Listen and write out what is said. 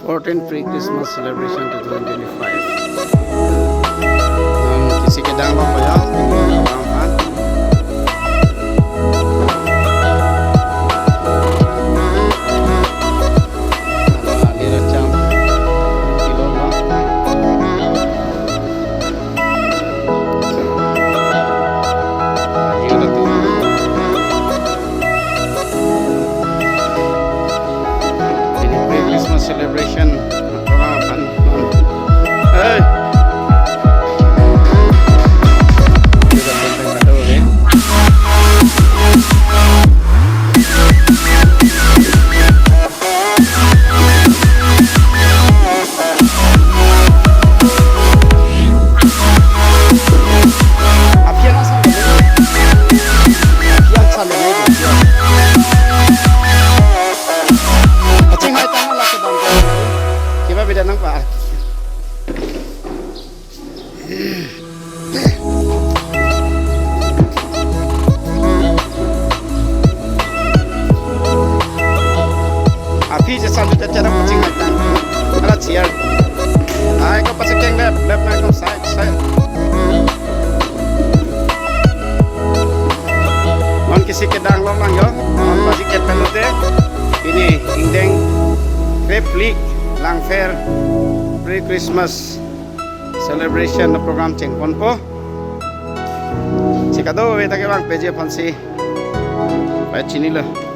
important pre-Christmas celebration 2025. किसी के डांग बाप या celebration program hey beda nang Pak. Api je sambil cara pancing haitan. Ala ciar. Ai ko pasang keng lep na kom side. On kisi kedang lomang yo. On basi ket pelote. Ini indeng replik lang fair pre-Christmas celebration na program cengpon po. Sikado, kita ke bang peje pansi. Baik sini lah.